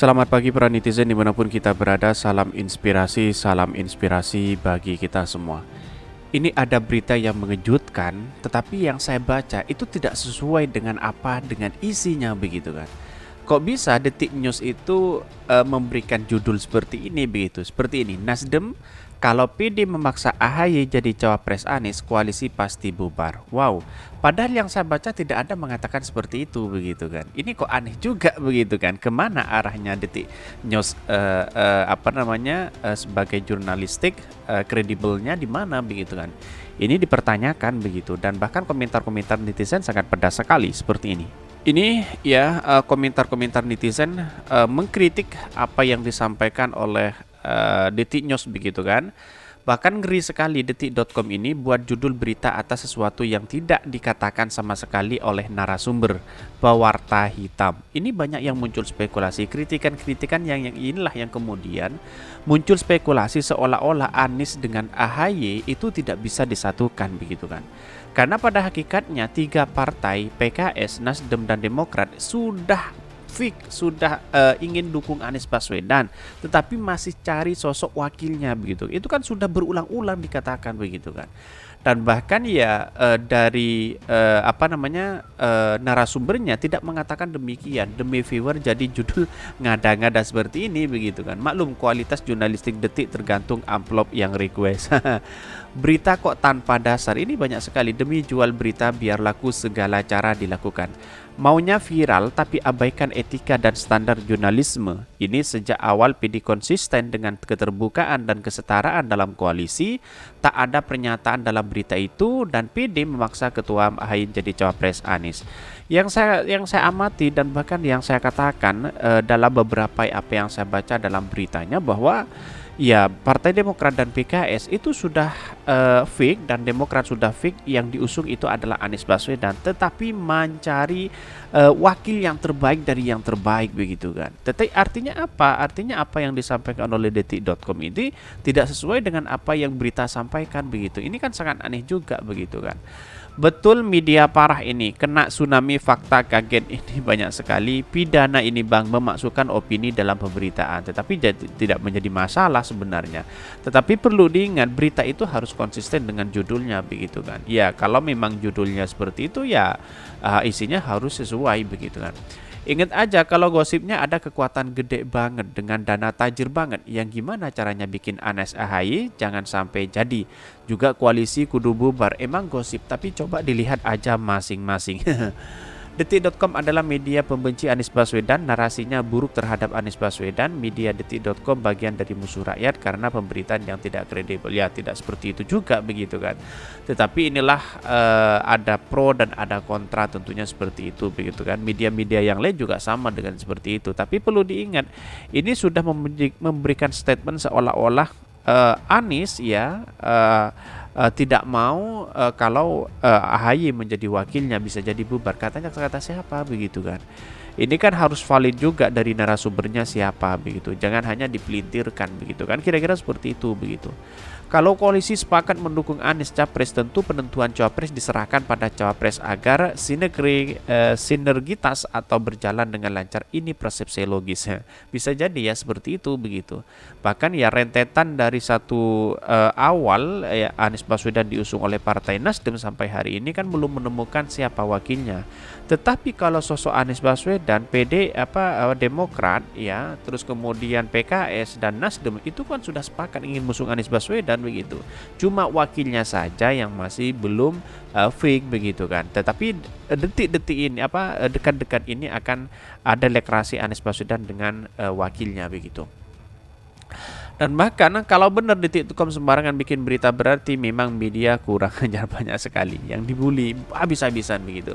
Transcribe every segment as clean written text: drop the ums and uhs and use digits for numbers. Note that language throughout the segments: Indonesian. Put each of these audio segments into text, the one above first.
Selamat pagi para netizen dimanapun kita berada, salam inspirasi bagi kita semua. Ini ada berita yang mengejutkan, tetapi yang saya baca itu tidak sesuai dengan isinya begitu kan. Kok bisa Detik News itu memberikan judul seperti ini begitu, seperti ini, Nasdem kalau PD memaksa AHY jadi cawapres Anies, koalisi pasti bubar. Wow, padahal yang saya baca tidak ada mengatakan seperti itu begitu kan. Ini kok aneh juga begitu kan. Kemana arahnya Detik News sebagai jurnalistik kredibelnya di mana begitu kan. Ini dipertanyakan begitu dan bahkan komentar-komentar netizen sangat pedas sekali seperti ini. Ini ya komentar-komentar netizen mengkritik apa yang disampaikan oleh Detik News begitu kan. Bahkan ngeri sekali detik.com ini buat judul berita atas sesuatu yang tidak dikatakan sama sekali oleh narasumber, pewarta hitam. Ini banyak yang muncul spekulasi, kritikan-kritikan yang inilah yang kemudian muncul spekulasi seolah-olah Anies dengan AHY itu tidak bisa disatukan begitu kan. Karena pada hakikatnya tiga partai PKS, Nasdem dan Demokrat sudah ingin dukung Anies Baswedan, tetapi masih cari sosok wakilnya begitu. Itu kan sudah berulang-ulang dikatakan begitu kan. Dan bahkan ya dari narasumbernya tidak mengatakan demikian demi viewer, jadi judul ngada-ngada seperti ini begitu kan. Maklum kualitas jurnalistik Detik tergantung amplop yang request. Berita kok tanpa dasar ini banyak sekali, demi jual berita biar laku segala cara dilakukan. Maunya viral tapi abaikan etika dan standar jurnalisme. Ini sejak awal PD konsisten dengan keterbukaan dan kesetaraan dalam koalisi. Tak ada pernyataan dalam berita itu dan PD memaksa Ketua AHY jadi cawapres Anies. Yang saya amati dan bahkan yang saya katakan dalam beberapa apa yang saya baca dalam beritanya bahwa ya, Partai Demokrat dan PKS itu sudah fix dan Demokrat sudah fix yang diusung itu adalah Anies Baswedan, tetapi mencari wakil yang terbaik dari yang terbaik begitu kan. Tetapi artinya apa? Artinya apa yang disampaikan oleh detik.com ini tidak sesuai dengan apa yang berita sampaikan begitu. Ini kan sangat aneh juga begitu kan. Betul media parah ini, kena tsunami fakta kaget ini banyak sekali. Pidana ini bang, memasukkan opini dalam pemberitaan, tetapi tidak menjadi masalah sebenarnya. Tetapi perlu diingat berita itu harus konsisten dengan judulnya begitu kan. Ya kalau memang judulnya seperti itu ya isinya harus sesuai begitu kan. Ingat aja kalau gosipnya ada kekuatan gede banget dengan dana tajir banget, yang gimana caranya bikin Anies AHY jangan sampai jadi. Juga koalisi kudu bubar, emang gosip tapi coba dilihat aja masing-masing. Detik.com adalah media pembenci Anies Baswedan, narasinya buruk terhadap Anies Baswedan. Media Detik.com bagian dari musuh rakyat karena pemberitaan yang tidak kredibel. Ya tidak seperti itu juga begitu kan. Tetapi inilah ada pro dan ada kontra tentunya seperti itu begitu kan. Media-media yang lain juga sama dengan seperti itu. Tapi perlu diingat ini sudah memberikan statement seolah-olah Anies ya tidak mau kalau AHY menjadi wakilnya bisa jadi bubar. Katanya kata siapa begitu kan. Ini kan harus valid juga dari narasumbernya siapa begitu. Jangan hanya dipelintirkan begitu kan. Kira-kira seperti itu begitu. Kalau koalisi sepakat mendukung Anies capres, tentu penentuan cawapres diserahkan pada cawapres agar sinergitas atau berjalan dengan lancar. Ini persepsi logis. Bisa jadi ya seperti itu begitu. Bahkan ya rentetan dari satu awal ya, Anies Baswedan diusung oleh Partai Nasdem sampai hari ini kan belum menemukan siapa wakilnya. Tetapi kalau sosok Anies Baswedan, Demokrat ya, terus kemudian PKS dan Nasdem itu kan sudah sepakat ingin mengusung Anies Baswedan begitu. Cuma wakilnya saja yang masih belum fix begitu kan. Tetapi detik-detik ini dekat-dekat ini akan ada deklarasi Anies Baswedan dengan wakilnya begitu. Dan bahkan kalau benar Detik.com sembarangan bikin berita berarti memang media kurang ajar banyak sekali yang dibully habis-habisan begitu.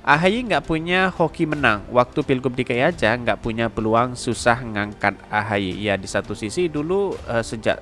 AHY nggak punya hoki menang. Waktu Pilgub DKI aja nggak punya peluang, susah ngangkat AHY. Ya di satu sisi dulu sejak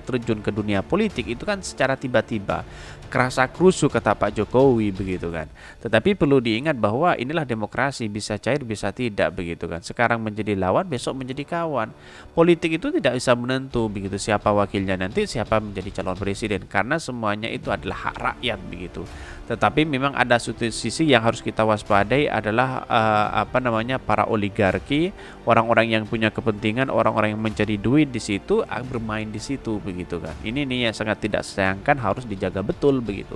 terjun ke dunia politik itu kan secara tiba-tiba kerasa krusu kata Pak Jokowi begitu kan. Tetapi perlu diingat bahwa inilah demokrasi, bisa cair bisa tidak begitu kan. Sekarang menjadi lawan, besok menjadi kawan. Politik itu tidak bisa menentu begitu siapa wakilnya nanti, siapa menjadi calon presiden, karena semuanya itu adalah hak rakyat begitu. Tetapi memang ada satu sisi yang harus kita waspadai adalah para oligarki, orang-orang yang punya kepentingan, orang-orang yang mencari duit di situ, bermain di situ begitu kan. Ini nih yang sangat tidak disayangkan, harus dijaga betul begitu.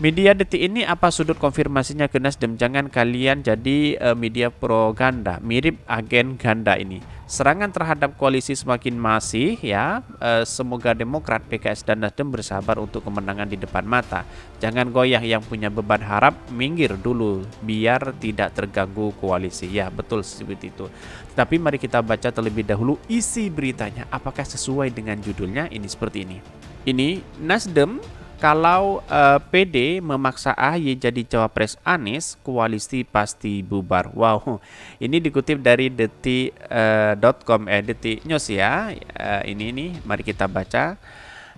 Media detik ini apa sudut konfirmasinya ke Nasdem? Jangan kalian jadi media propaganda, mirip agen ganda ini. Serangan terhadap koalisi semakin masih ya. Semoga Demokrat, PKS dan Nasdem bersabar untuk kemenangan di depan mata. Jangan goyah, yang punya beban harap minggir dulu biar tidak terganggu koalisi. Ya, betul seperti itu. Tapi mari kita baca terlebih dahulu isi beritanya. Apakah sesuai dengan judulnya? Ini seperti ini. Ini Nasdem kalau PD memaksa AHY jadi cawapres Anies, koalisi pasti bubar. Wow, ini dikutip dari detik.com, Detik News ya. Ini nih, mari kita baca.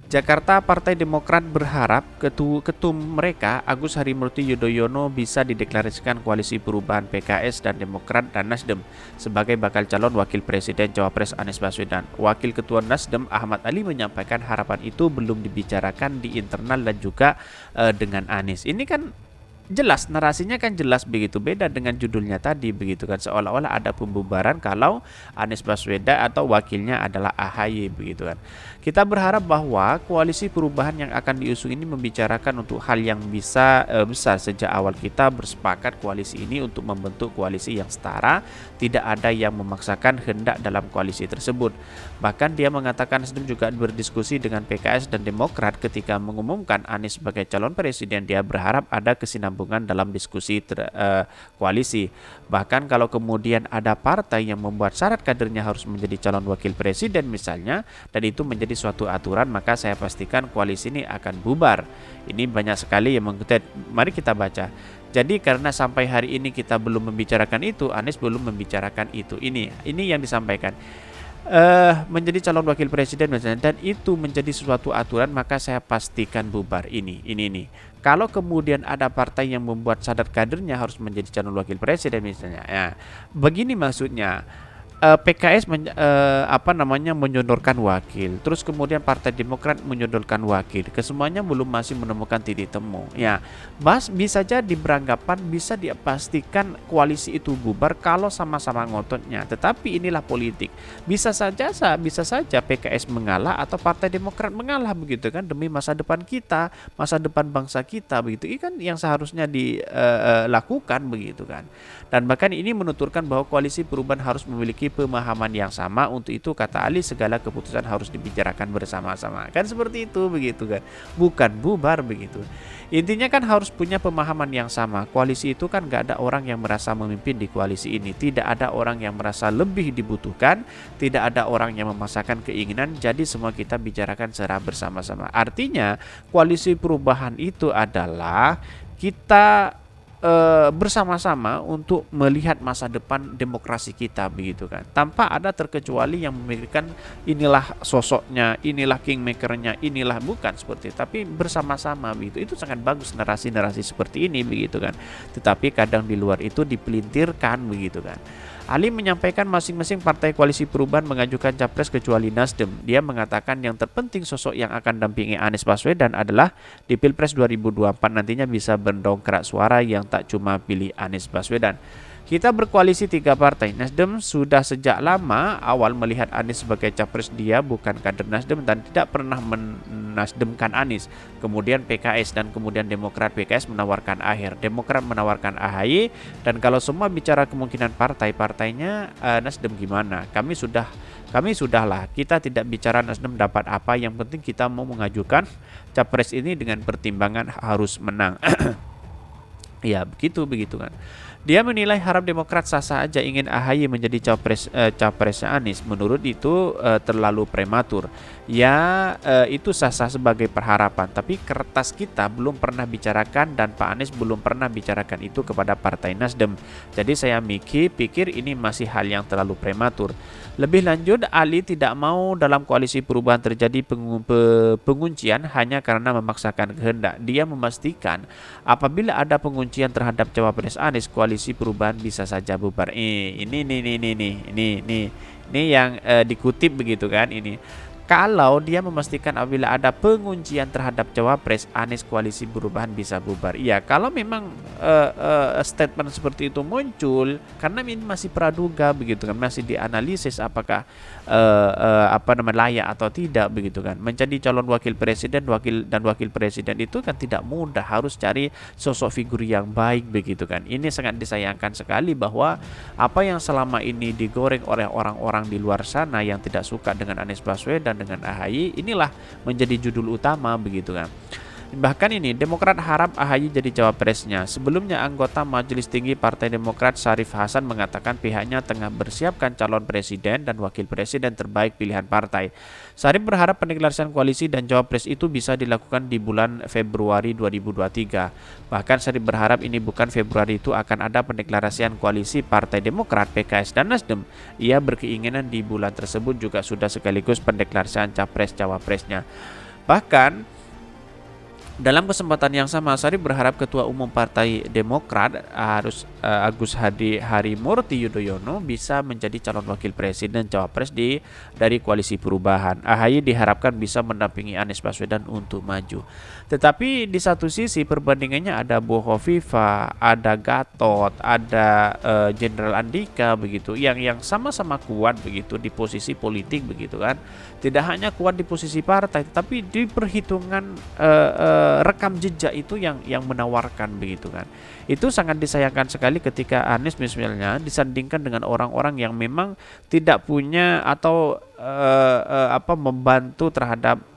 Jakarta, Partai Demokrat berharap ketum mereka Agus Harimurti Yudhoyono bisa dideklarasikan koalisi perubahan PKS dan Demokrat dan Nasdem sebagai bakal calon wakil presiden cawapres Anies Baswedan. Wakil Ketua Nasdem Ahmad Ali menyampaikan harapan itu belum dibicarakan di internal dan juga dengan Anies. Ini kan jelas, narasinya kan jelas begitu, beda dengan judulnya tadi begitu kan, seolah-olah ada pembubaran kalau Anies Baswedan atau wakilnya adalah AHY begitu kan. Kita berharap bahwa koalisi perubahan yang akan diusung ini membicarakan untuk hal yang bisa besar. Sejak awal kita bersepakat koalisi ini untuk membentuk koalisi yang setara, tidak ada yang memaksakan hendak dalam koalisi tersebut. Bahkan dia mengatakan Nasdem juga berdiskusi dengan PKS dan Demokrat ketika mengumumkan Anies sebagai calon presiden. Dia berharap ada kesinambungan dalam diskusi koalisi. Bahkan kalau kemudian ada partai yang membuat syarat kadernya harus menjadi calon wakil presiden misalnya, dan itu menjadi suatu aturan, maka saya pastikan koalisi ini akan bubar. Ini banyak sekali yang mengutip. Mari kita baca. Jadi karena sampai hari ini kita belum membicarakan itu, Anies belum membicarakan itu. Ini yang disampaikan. Menjadi calon wakil presiden misalnya, dan itu menjadi suatu aturan, maka saya pastikan bubar. Ini. Kalau kemudian ada partai yang membuat syarat kadernya harus menjadi calon wakil presiden misalnya, ya begini maksudnya. PKS menyodorkan wakil, terus kemudian Partai Demokrat menyodorkan wakil, kesemuanya masih menemukan titik temu. Ya, bisa jadi beranggapan, bisa dipastikan koalisi itu bubar kalau sama-sama ngototnya. Tetapi inilah politik. Bisa saja PKS mengalah atau Partai Demokrat mengalah begitu kan, demi masa depan kita, masa depan bangsa kita begitu. Ini kan yang seharusnya dilakukan begitu kan. Dan bahkan ini menuturkan bahwa koalisi perubahan harus memiliki pemahaman yang sama. Untuk itu kata Ali, segala keputusan harus dibicarakan bersama-sama. Kan seperti itu begitu kan. Bukan bubar begitu. Intinya kan harus punya pemahaman yang sama. Koalisi itu kan gak ada orang yang merasa memimpin di koalisi ini. Tidak ada orang yang merasa lebih dibutuhkan. Tidak ada orang yang memaksakan keinginan. Jadi semua kita bicarakan secara bersama-sama. Artinya koalisi perubahan itu adalah kita bersama-sama untuk melihat masa depan demokrasi kita begitu kan, tanpa ada terkecuali yang memikirkan inilah sosoknya, inilah kingmakernya, inilah, bukan seperti itu, tapi bersama-sama begitu. Itu sangat bagus narasi-narasi seperti ini begitu kan, tetapi kadang di luar itu dipelintirkan begitu kan. Ali menyampaikan masing-masing partai koalisi perubahan mengajukan capres kecuali Nasdem. Dia mengatakan yang terpenting sosok yang akan dampingi Anies Baswedan adalah di Pilpres 2024 nantinya bisa mendongkrak suara yang tak cuma pilih Anies Baswedan. Kita berkoalisi 3 partai. Nasdem sudah sejak lama awal melihat Anies sebagai capres. Dia bukan kader Nasdem dan tidak pernah menasdemkan Anies. Kemudian PKS dan kemudian Demokrat. PKS menawarkan Aher, Demokrat menawarkan AHY. Dan kalau semua bicara kemungkinan partainya, Nasdem gimana? Kami sudahlah. Kita tidak bicara Nasdem dapat apa. Yang penting kita mau mengajukan capres ini dengan pertimbangan harus menang. Ya begitu kan. Dia menilai harap Demokrat sah-sah aja ingin AHY menjadi capresnya Anies. Menurut itu terlalu prematur. Ya itu sah-sah sebagai perharapan. Tapi kertas kita belum pernah bicarakan dan Pak Anies belum pernah bicarakan itu kepada Partai Nasdem. Jadi saya pikir ini masih hal yang terlalu prematur. Lebih lanjut, Ali tidak mau dalam koalisi perubahan terjadi penguncian hanya karena memaksakan kehendak. Dia memastikan apabila ada penguncian terhadap cawapres Anies, koalisi perubahan bisa saja bubar. Ini yang dikutip begitu kan ini. kalau dia memastikan apabila ada penguncian terhadap cawapres, Anies koalisi perubahan bisa bubar. Iya, kalau memang statement seperti itu muncul, karena ini masih praduga begitu kan, masih dianalisis apakah layak atau tidak begitu kan. Menjadi calon wakil presiden, wakil presiden itu kan tidak mudah, harus cari sosok figur yang baik begitu kan. Ini sangat disayangkan sekali bahwa apa yang selama ini digoreng oleh orang-orang di luar sana yang tidak suka dengan Anies Baswedan dengan AHY, inilah menjadi judul utama begitu kan. Bahkan ini Demokrat harap AHY jadi cawapresnya. Sebelumnya anggota Majelis Tinggi Partai Demokrat Syarif Hasan mengatakan pihaknya tengah bersiapkan calon presiden dan wakil presiden terbaik pilihan partai. Syarif berharap pendeklarasian koalisi dan cawapres itu bisa dilakukan di bulan Februari 2023. Bahkan Syarif berharap ini bukan Februari itu akan ada pendeklarasian koalisi Partai Demokrat, PKS dan Nasdem. Ia berkeinginan di bulan tersebut juga sudah sekaligus pendeklarasian capres-cawapresnya. Bahkan dalam kesempatan yang sama, Syarif berharap Ketua Umum Partai Demokrat Agus Harimurti Yudhoyono bisa menjadi calon wakil presiden cawapres dari koalisi perubahan. AHY diharapkan bisa mendampingi Anies Baswedan untuk maju. Tetapi di satu sisi perbandingannya ada Bu Hovifah, ada Gatot, ada Jenderal Andika begitu, yang sama-sama kuat begitu di posisi politik begitu kan. Tidak hanya kuat di posisi partai, tetapi di perhitungan rekam jejak itu yang menawarkan begitu kan. Itu sangat disayangkan sekali ketika Anies misalnya disandingkan dengan orang-orang yang memang tidak punya atau membantu terhadap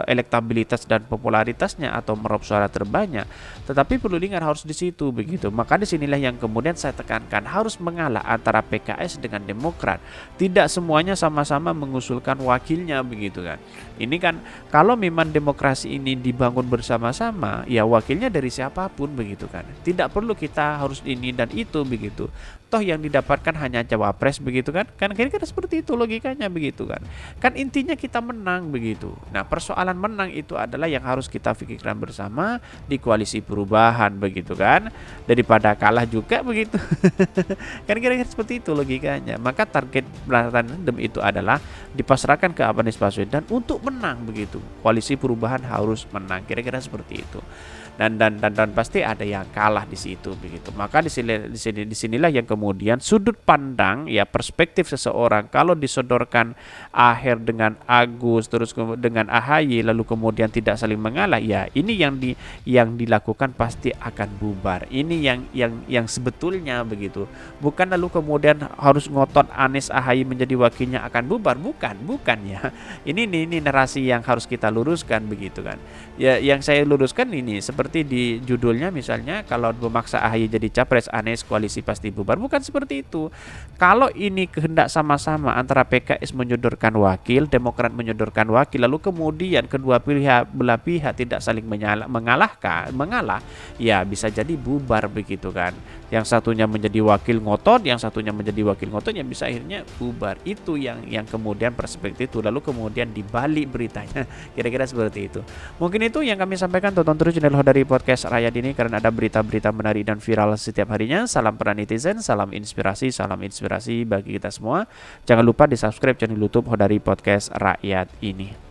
elektabilitas dan popularitasnya atau meraup suara terbanyak. Tetapi perlu diingat harus di situ begitu. Maka disinilah yang kemudian saya tekankan, harus mengalah antara PKS dengan Demokrat. Tidak semuanya sama-sama mengusulkan wakilnya begitu kan. Ini kan kalau memang demokrasi ini dibangun bersama-sama, ya wakilnya dari siapapun begitu kan. Tidak perlu kita harus ini dan itu begitu. Toh yang didapatkan hanya cawapres begitu kan. Kan kira-kira seperti itu logikanya begitu kan. Kan intinya kita menang begitu. Nah, persoalan menang itu adalah yang harus kita pikirkan bersama di koalisi perubahan begitu kan, daripada kalah juga begitu. Kan kira-kira seperti itu logikanya. Maka target pelaksanaan Nasdem itu adalah dipasrahkan ke Anies Baswedan untuk menang begitu. Koalisi perubahan harus menang, kira-kira seperti itu. Dan pasti ada yang kalah di situ begitu. Maka disinilah yang kemudian sudut pandang ya perspektif seseorang kalau disodorkan Aher dengan Agus terus dengan AHY lalu kemudian tidak saling mengalah, ya ini yang dilakukan pasti akan bubar. Ini yang sebetulnya begitu. Bukan lalu kemudian harus ngotot Anies AHY menjadi wakilnya akan bubar, bukan ya. Ini narasi yang harus kita luruskan begitu kan. Ya yang saya luruskan ini seperti di judulnya misalnya, kalau memaksa AHY jadi capres, Anies koalisi pasti bubar. Bukan seperti itu. Kalau ini kehendak sama-sama antara PKS menyodorkan wakil, Demokrat menyodorkan wakil, lalu kemudian kedua belah pihak tidak saling mengalah, ya bisa jadi bubar begitu kan. Yang satunya menjadi wakil ngotot, yang satunya menjadi wakil ngotot, yang bisa akhirnya bubar. Itu yang kemudian perspektif itu, lalu kemudian dibalik beritanya. Kira-kira seperti itu. Mungkin itu yang kami sampaikan. Tonton terus channel Hodari Podcast Rakyat ini karena ada berita-berita menarik dan viral setiap harinya. Salam peran netizen, salam inspirasi bagi kita semua. Jangan lupa di subscribe channel YouTube Hodari Podcast Rakyat ini.